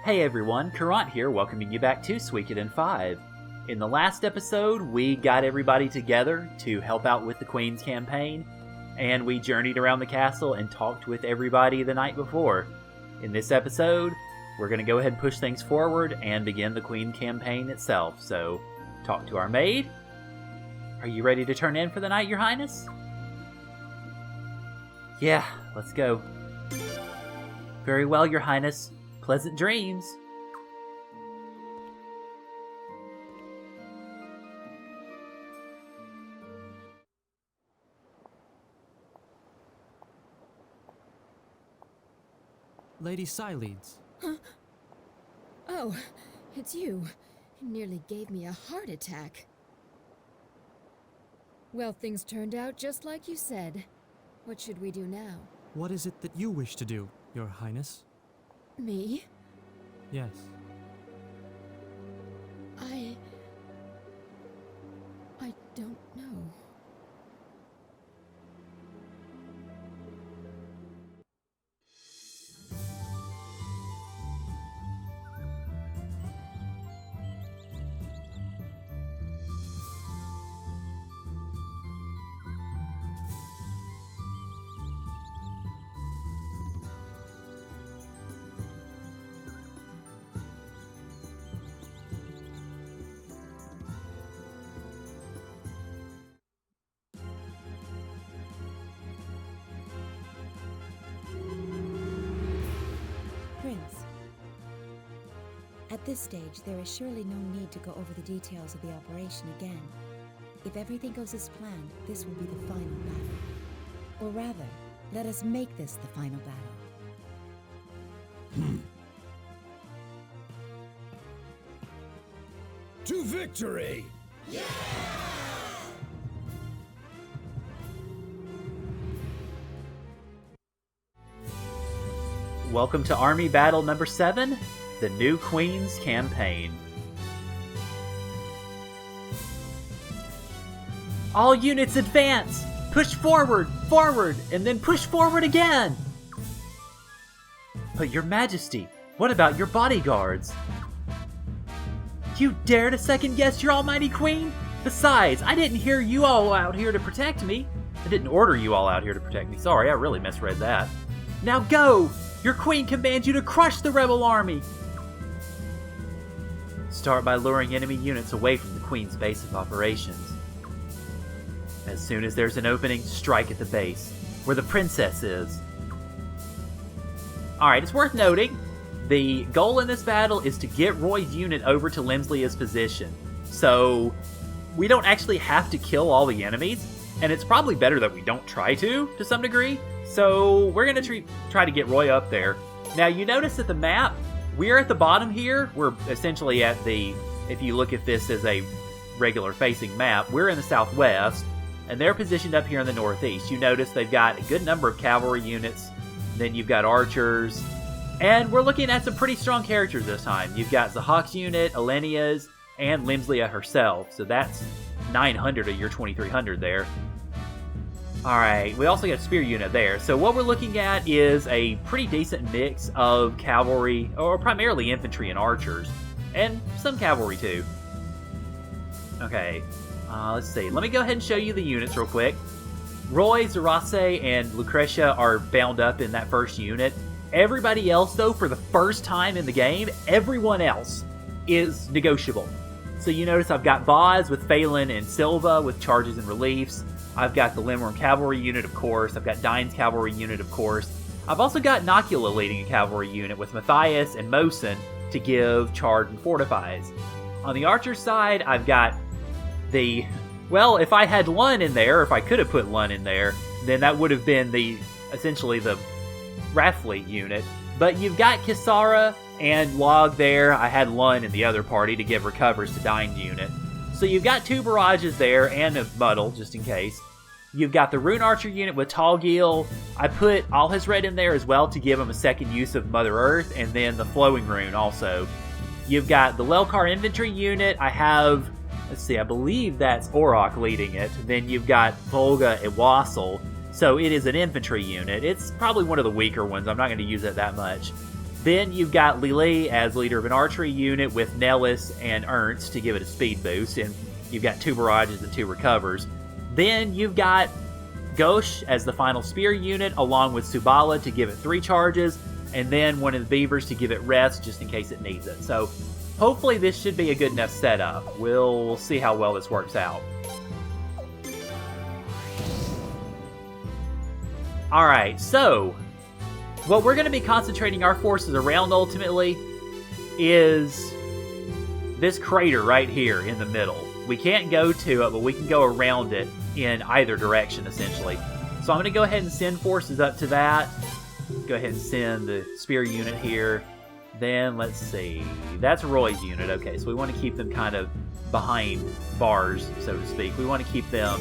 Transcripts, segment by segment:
Hey everyone, Caront here, welcoming you back to Suikoden 5. In the last episode, we got everybody together to help out with the Queen's campaign, and we journeyed around the castle and talked with everybody the night before. In this episode, we're going to go ahead and push things forward and begin the Queen campaign itself. So, talk to our maid. Are you ready to turn in for the night, Your Highness? Yeah, let's go. Very well, Your Highness. Pleasant dreams. Lady Sileeds. Huh? Oh, it's you. It nearly gave me a heart attack. Well, things turned out just like you said. What should we do now? What is it that you wish to do, Your Highness? Me? Yes. I don't know. Prince, at this stage, there is surely no need to go over the details of the operation again. If everything goes as planned, this will be the final battle. Or rather, let us make this the final battle. To victory! Welcome to Army Battle number 7, the new Queen's campaign. All units advance! Push forward, forward, and then push forward again! But Your Majesty, what about your bodyguards? You dare to second guess your almighty queen? Besides, I didn't hear you all out here to protect me. I didn't order you all out here to protect me. Sorry, I really misread that. Now go! Your queen commands you to crush the rebel army! Start by luring enemy units away from the queen's base of operations. As soon as there's an opening, strike at the base, where the princess is. Alright, it's worth noting, the goal in this battle is to get Roy's unit over to Lymsleia's position. So, we don't actually have to kill all the enemies, and it's probably better that we don't try to some degree. So, we're going to try to get Roy up there. Now, you notice that the map, we're at the bottom here. We're essentially at the, if you look at this as a regular facing map, we're in the southwest, and they're positioned up here in the northeast. You notice they've got a good number of cavalry units, then you've got archers, and we're looking at some pretty strong characters this time. You've got Zahak's unit, Elenia's, and Lymsleia herself, so that's 900 of your 2300 there. Alright, we also got a spear unit there. So what we're looking at is a pretty decent mix of cavalry, or primarily infantry and archers, and some cavalry too. Okay, let's see. Let me go ahead and show you the units real quick. Roy, Zarace, and Lucretia are bound up in that first unit. Everybody else, though, for the first time in the game, everyone else is negotiable. So you notice I've got Boz with Phelan and Silva with charges and reliefs. I've got the Limworm Cavalry unit, of course. I've got Dine's Cavalry unit, of course. I've also got Nocula leading a cavalry unit with Matthias and Mosin to give charge and fortifies. On the archer side, I've got the... Well, if I had Lun in there, if I could have put Lun in there, then that would have been essentially the Rathfleet unit. But you've got Kisara and Log there. I had Lun in the other party to give recovers to Dine's unit. So you've got 2 barrages there and a muddle, just in case. You've got the Rune Archer unit with Talgil. I put Alhazred in there as well to give him a second use of Mother Earth, and then the Flowing Rune also. You've got the Lelkar infantry unit. I have, let's see, I believe that's Orok leading it. Then you've got Volga and Wassel. So it is an infantry unit. It's probably one of the weaker ones. I'm not going to use it that much. Then you've got Lily as leader of an archery unit with Nellis and Ernst to give it a speed boost, and you've got 2 barrages and 2 recovers. Then you've got Ghosh as the final spear unit, along with Subala to give it 3 charges, and then one of the beavers to give it rest just in case it needs it. So hopefully this should be a good enough setup. We'll see how well this works out. Alright, so what we're going to be concentrating our forces around ultimately is this crater right here in the middle. We can't go to it, but we can go around it in either direction, essentially. So I'm going to go ahead and send forces up to that. Go ahead and send the spear unit here. Then, let's see. That's Roy's unit. Okay, so we want to keep them kind of behind bars, so to speak. We want to keep them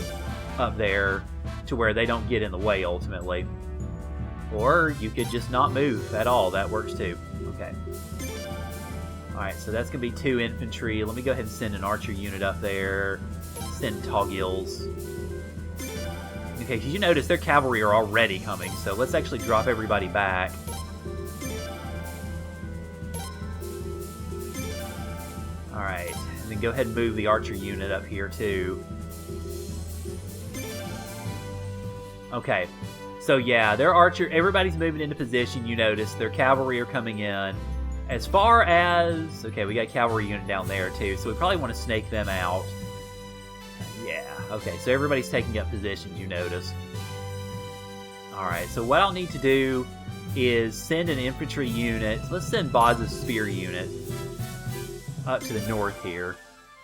up there to where they don't get in the way, ultimately. Or you could just not move at all. That works, too. Okay. Alright, so that's going to be 2 infantry. Let me go ahead and send an archer unit up there. Send Toggils. Okay, because you notice their cavalry are already coming, so let's actually drop everybody back. Alright, and then go ahead and move the archer unit up here, too. Okay, so yeah, their archer, everybody's moving into position, you notice. Their cavalry are coming in. As far as... Okay, we got a cavalry unit down there, too, so we probably want to snake them out. Yeah, okay, so everybody's taking up positions, you notice. Alright, so what I'll need to do is send an infantry unit. Let's send Boz's spear unit up to the north here.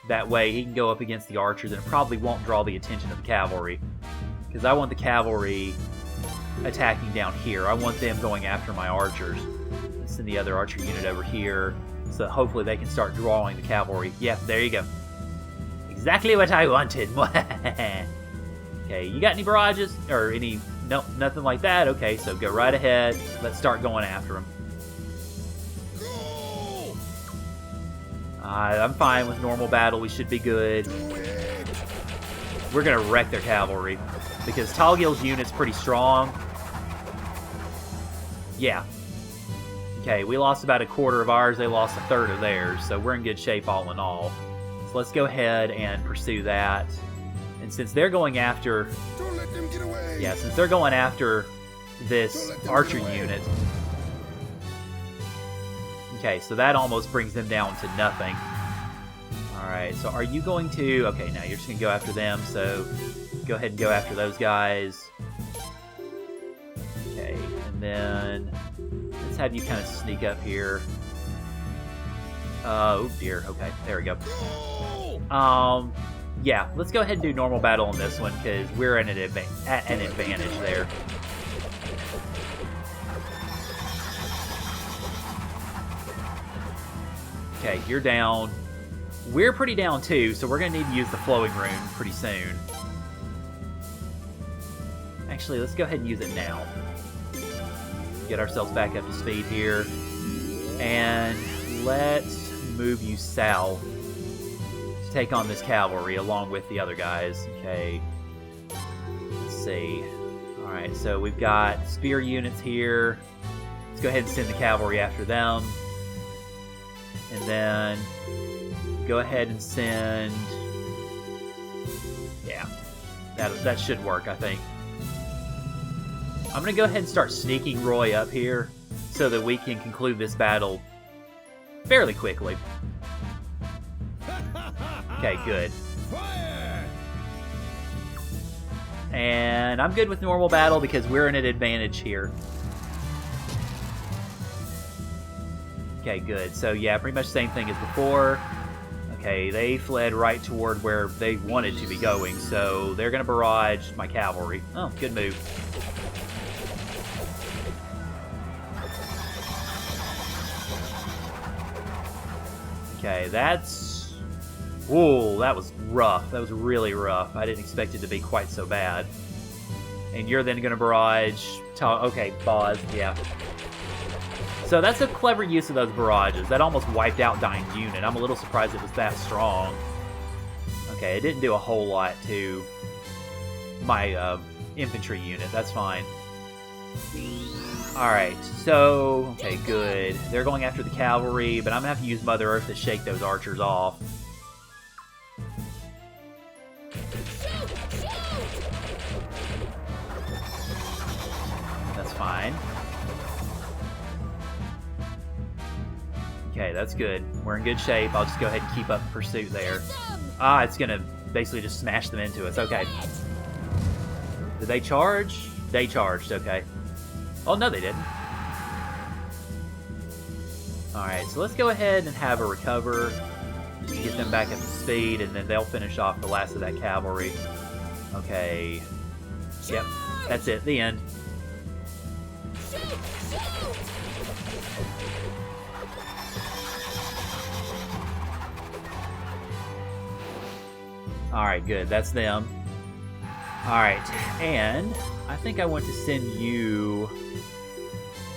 That way he can go up against the archers, and it probably won't draw the attention of the cavalry. Because I want the cavalry attacking down here. I want them going after my archers. Let's send the other archer unit over here, so that hopefully they can start drawing the cavalry. Yeah, there you go. Exactly what I wanted. Okay, you got any barrages? Or any... Nope, nothing like that. Okay, so go right ahead. Let's start going after them. I'm fine with normal battle. We should be good. We're going to wreck their cavalry. Because Talgil's unit's pretty strong. Yeah. Okay, we lost about a quarter of ours. They lost a third of theirs. So we're in good shape all in all. So let's go ahead and pursue that. And since they're going after... Don't let them get away. Yeah, since they're going after this archer unit... Okay, so that almost brings them down to nothing. Alright, so are you going to... Okay, now you're just going to go after them, so go ahead and go after those guys. Okay, and then let's have you kind of sneak up here. Oh dear, okay, there we go. Yeah, let's go ahead and do normal battle on this one, because we're at an advantage there. Okay, you're down. We're pretty down too, so we're going to need to use the flowing rune pretty soon. Actually, let's go ahead and use it now. Get ourselves back up to speed here. And let's move you south to take on this cavalry along with the other guys. Okay. Let's see. Alright, so we've got spear units here. Let's go ahead and send the cavalry after them. And then go ahead and send... Yeah, that should work, I think. I'm going to go ahead and start sneaking Roy up here so that we can conclude this battle fairly quickly. Okay, good. And I'm good with normal battle because we're in an advantage here. Okay, good. So yeah, pretty much same thing as before. Okay, they fled right toward where they wanted to be going, so they're going to barrage my cavalry. Oh, good move. Okay, that's... Whoa, that was rough. That was really rough. I didn't expect it to be quite so bad. And you're then going to barrage... Okay, Boz, yeah. So that's a clever use of those barrages. That almost wiped out Dying's unit. I'm a little surprised it was that strong. Okay, it didn't do a whole lot to my infantry unit. That's fine. Alright, so... Okay, good. They're going after the cavalry, but I'm gonna have to use Mother Earth to shake those archers off. That's fine. Okay, that's good. We're in good shape. I'll just go ahead and keep up pursuit there. Ah, it's gonna basically just smash them into us. Okay. Did they charge? They charged, okay. Oh, no, they didn't. Alright, so let's go ahead and have a recover. Just to get them back up to speed, and then they'll finish off the last of that cavalry. Okay. Yep, that's it. The end. Alright, good. That's them. Alright, and I think I want to send you...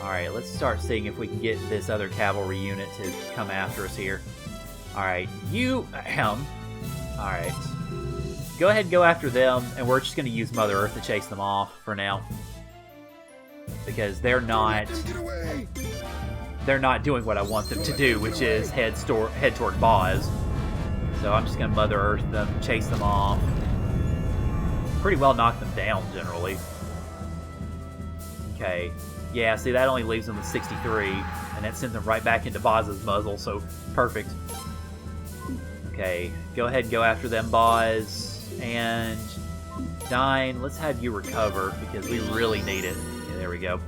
Alright, let's start seeing if we can get this other cavalry unit to come after us here. Alright, you... Alright. Go ahead and go after them, and we're just going to use Mother Earth to chase them off for now. Because they're not... They're not doing what I want them to do, which is head toward Boz. So I'm just going to Mother Earth them, chase them off. Pretty well knock them down, generally. Okay. Yeah, see, that only leaves them with 63, and that sends them right back into Boz's muzzle, so perfect. Okay, go ahead and go after them, Boz. And Dine, let's have you recover, because we really need it. Okay, there we go.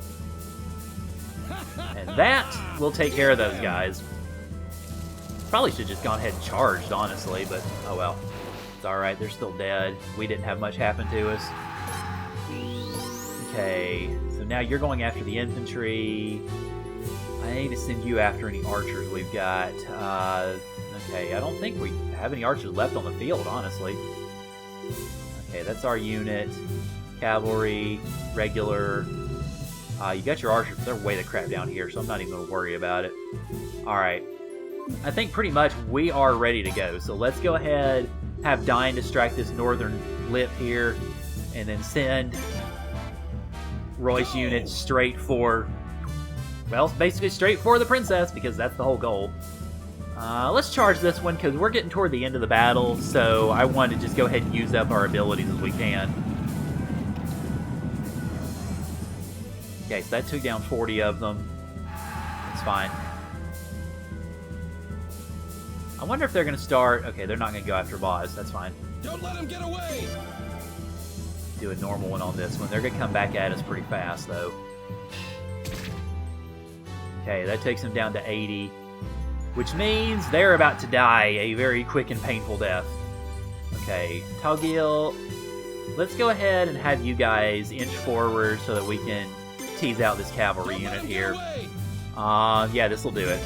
And that will take care of those guys. Probably should have just gone ahead and charged, honestly, but oh well. It's alright, they're still dead. We didn't have much happen to us. Okay, so now you're going after the infantry. I need to send you after any archers we've got. Okay, I don't think we have any archers left on the field, honestly. Okay, that's our unit. Cavalry, regular. You got your archers, but they're way the crap down here, so I'm not even going to worry about it. Alright. I think pretty much we are ready to go, so let's go ahead, have Dine distract this northern lip here, and then send Roy's unit straight for, well, basically straight for the princess, because that's the whole goal. Let's charge this one, because we're getting toward the end of the battle, so I want to just go ahead and use up our abilities as we can. Okay, so that took down 40 of them. It's fine. I wonder if they're going to start... Okay, they're not going to go after Boz. That's fine. Don't let him get away! Do a normal one on this one. They're going to come back at us pretty fast, though. Okay, that takes them down to 80. Which means they're about to die a very quick and painful death. Okay, Togil, let's go ahead and have you guys inch forward so that we can tease out this cavalry unit here. Yeah, this will do it.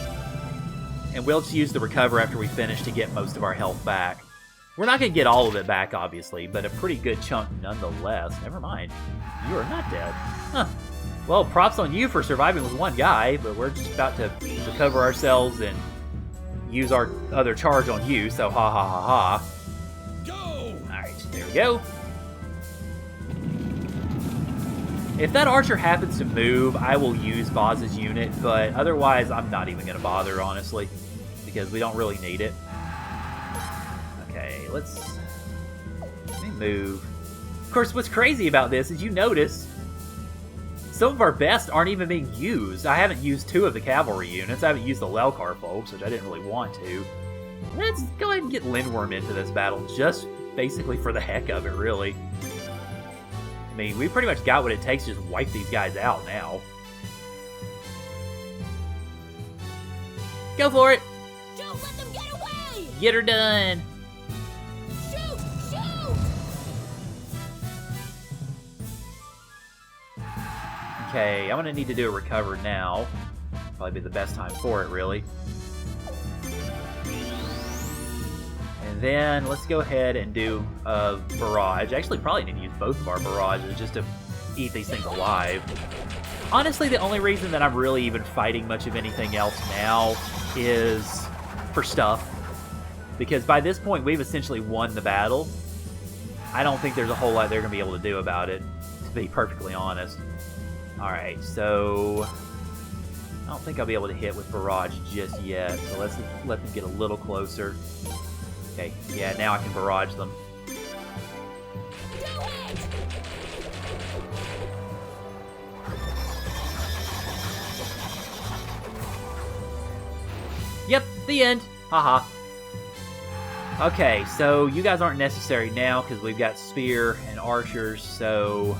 And we'll just use the recover after we finish to get most of our health back. We're not going to get all of it back, obviously, but a pretty good chunk nonetheless. Never mind. You are not dead. Huh. Well, props on you for surviving with one guy, but we're just about to recover ourselves and use our other charge on you, so ha ha ha ha. Go! Alright, there we go. If that archer happens to move, I will use Boz's unit, but otherwise I'm not even going to bother, honestly, because we don't really need it. Okay, let me move. Of course, what's crazy about this is you notice some of our best aren't even being used. I haven't used 2 of the cavalry units. I haven't used the Lelkar folks, which I didn't really want to. Let's go ahead and get Lindworm into this battle, just basically for the heck of it, really. I mean, we pretty much got what it takes to just wipe these guys out now. Go for it! Don't let them get away! Get her done! Shoot! Shoot! Okay, I'm gonna need to do a recover now. Probably be the best time for it, really. And then let's go ahead and do a barrage. Actually, probably need to use both of our barrages just to eat these things alive. Honestly, the only reason that I'm really even fighting much of anything else now is for stuff. Because by this point, we've essentially won the battle. I don't think there's a whole lot they're going to be able to do about it, to be perfectly honest. Alright, so I don't think I'll be able to hit with barrage just yet, so let's let them get a little closer. Okay, yeah, now I can barrage them. Yep, the end. Haha. Okay, so you guys aren't necessary now because we've got spear and archers, so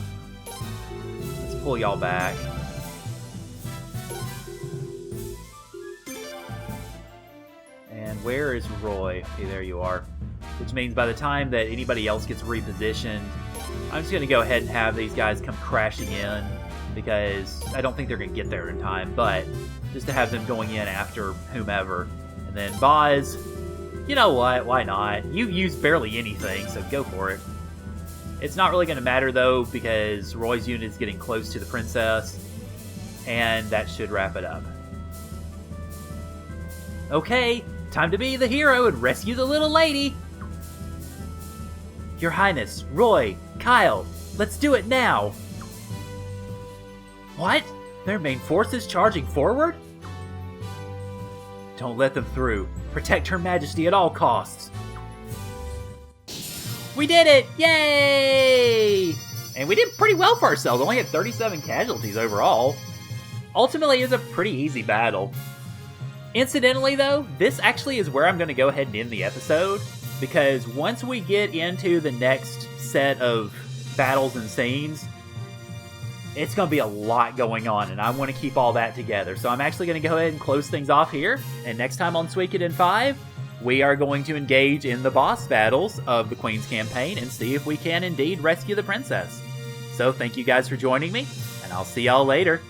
let's pull y'all back. And where is Roy? Okay, there you are. Which means by the time that anybody else gets repositioned, I'm just going to go ahead and have these guys come crashing in because I don't think they're going to get there in time, but just to have them going in after whomever. And then Boz, you know what, why not? You use barely anything, so go for it. It's not really going to matter though because Roy's unit is getting close to the princess, and that should wrap it up. Okay, time to be the hero and rescue the little lady! Your Highness, Roy, Kyle, let's do it now! What? Their main force is charging forward? Don't let them through. Protect Her Majesty at all costs. We did it! Yay! And we did pretty well for ourselves. Only had 37 casualties overall. Ultimately, it was a pretty easy battle. Incidentally, though, this actually is where I'm going to go ahead and end the episode, because once we get into the next set of battles and scenes, it's going to be a lot going on, and I want to keep all that together. So I'm actually going to go ahead and close things off here, and next time on Suikoden 5, we are going to engage in the boss battles of the Queen's campaign and see if we can indeed rescue the princess. So thank you guys for joining me, and I'll see y'all later.